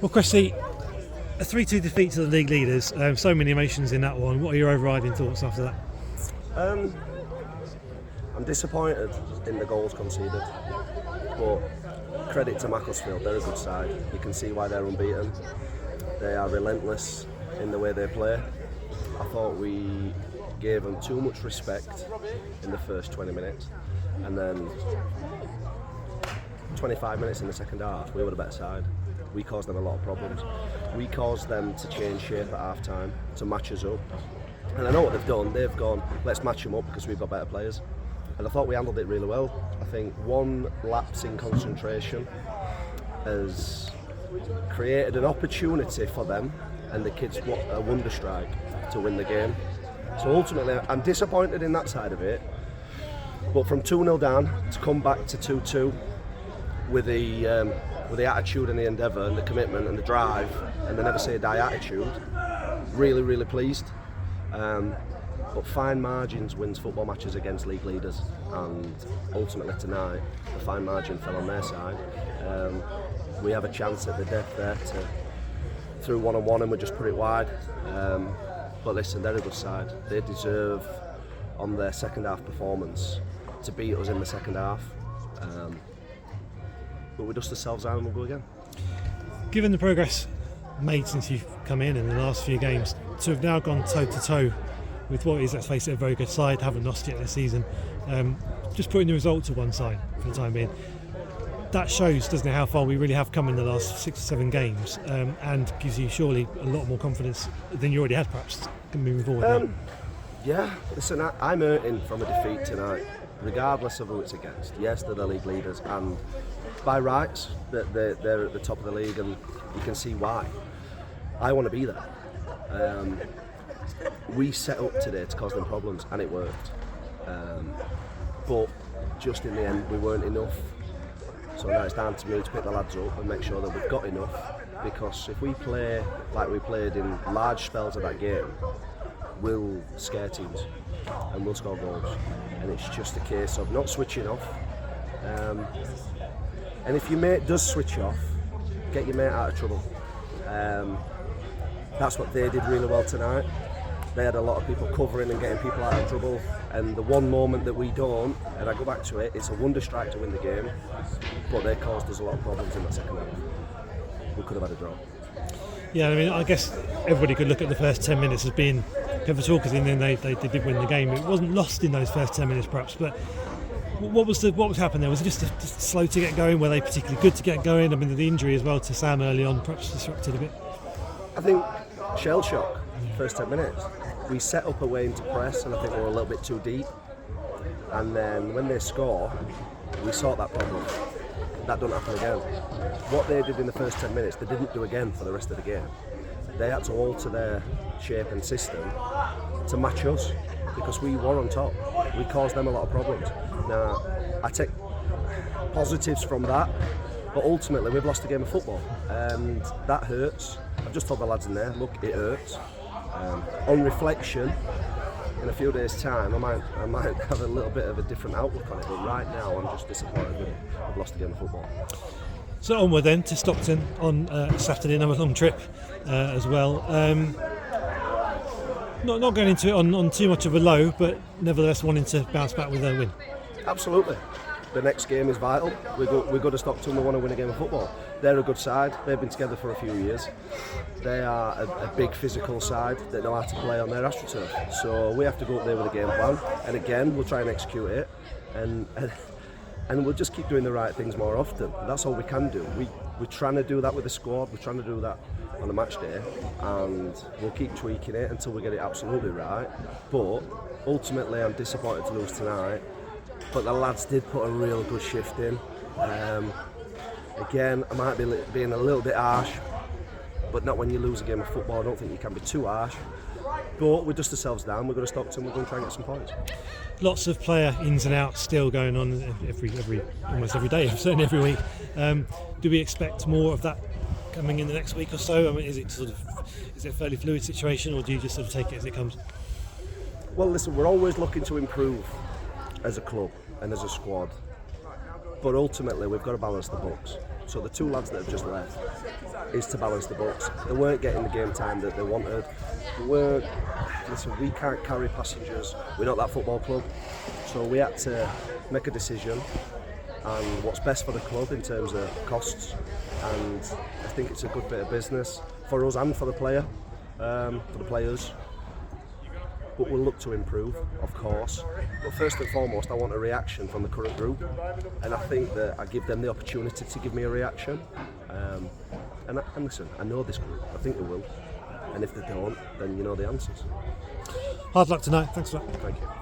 Well, Cressy, a 3-2 defeat to the league leaders. So many emotions in that one. What are your overriding thoughts after that? I'm disappointed in the goals conceded, but credit to Macclesfield, they're a good side. You can see why they're unbeaten. They are relentless in the way they play. I thought we gave them too much respect in the first 20 minutes, and then 25 minutes in the second half, we were the better side. We caused them a lot of problems. We caused them to change shape at half time to match us up. And I know what they've done. They've gone, let's match them up because we've got better players. And I thought we handled it really well. I think one lapse in concentration has created an opportunity for them and the kids a wonder strike to win the game. So ultimately, I'm disappointed in that side of it. But from 2-0 down to come back to 2-2 with the attitude and the endeavour and the commitment and the drive and the never say die attitude, really, really pleased. But fine margins wins football matches against league leaders, and ultimately tonight the fine margin fell on their side. We have a chance at the death there to through 1-on-1 and we just put it wide. But listen, they're a good side. They deserve on their second half performance to beat us in the second half. But we dust ourselves out and we'll go again. Given the progress made since you've come in the last few games, to have now gone toe to toe with what is, let's face it, a very good side, haven't lost yet this season, just putting the result to one side for the time being, that shows, doesn't it, how far we really have come in the last 6 or 7 games, and gives you surely a lot more confidence than you already had perhaps moving forward. Yeah, listen, I'm hurting from a defeat tonight, regardless of who it's against. Yes, they're the league leaders, and by rights they're at the top of the league, and you can see why. I want to be there. We set up today to cause them problems, and it worked. But just in the end, we weren't enough. So now it's down to me to pick the lads up and make sure that we've got enough. Because if we play like we played in large spells of that game, we'll scare teams and we'll score goals. And it's just a case of not switching off. And if your mate does switch off, get your mate out of trouble. That's what they did really well tonight. They had a lot of people covering and getting people out of trouble, and the one moment that we don't, and I go back to it, it's a wonder strike to win the game, but they caused us a lot of problems in that second half. We could have had a draw. Yeah, I mean, I guess everybody could look at the first 10 minutes as being pivotal, because in the end they did win the game. It wasn't lost in those first 10 minutes perhaps, but what was happening there? Was it just slow to get going? Were they particularly good to get going? I mean, the injury as well to Sam early on perhaps disrupted a bit. I think shell shock, first 10 minutes. We set up a way into press, and I think we were a little bit too deep. And then when they score, we sort that problem. That doesn't happen again. What they did in the first 10 minutes, they didn't do again for the rest of the game. They had to alter their shape and system to match us, because we were on top. We caused them a lot of problems. Now, I take positives from that, but ultimately we've lost a game of football, and that hurts. I've just told the lads in there, look, it hurts. On reflection, in a few days' time, I might have a little bit of a different outlook on it, but right now I'm just disappointed we've lost a game of football. So onward then to Stockton on Saturday, another long trip as well. Not going into it on too much of a low, but nevertheless wanting to bounce back with a win. Absolutely. The next game is vital. We go to Stockton, we want to win a game of football. They're a good side, they've been together for a few years. They are a big physical side that know how to play on their AstroTurf. So we have to go up there with a game plan, and again we'll try and execute it, and we'll just keep doing the right things more often. That's all we can do. We're trying to do that with the squad, we're trying to do that on a match day, and we'll keep tweaking it until we get it absolutely right. But ultimately I'm disappointed to lose tonight, but the lads did put a real good shift in. Again, I might be being a little bit harsh, but not when you lose a game of football. I don't think you can be too harsh. But we dust ourselves down, we're going to Stockton, we're going to try and get some points. Lots of player ins and outs still going on almost every day, certainly every week. Do we expect more of that coming in the next week or so? I mean, is it a fairly fluid situation, or do you just sort of take it as it comes? Well, listen, we're always looking to improve as a club and as a squad, but ultimately we've got to balance the books. So the 2 lads that have just left is to balance the books. They weren't getting the game time that they wanted. Listen, we can't carry passengers. We're not that football club. So we had to make a decision and what's best for the club in terms of costs. And I think it's a good bit of business for us and for the player, for the players. But we'll look to improve, of course. But first and foremost, I want a reaction from the current group, and I think that I give them the opportunity to give me a reaction. And listen, I know this group. I think they will. And if they don't, then you know the answers. Hard luck tonight. Thanks for that. Thank you.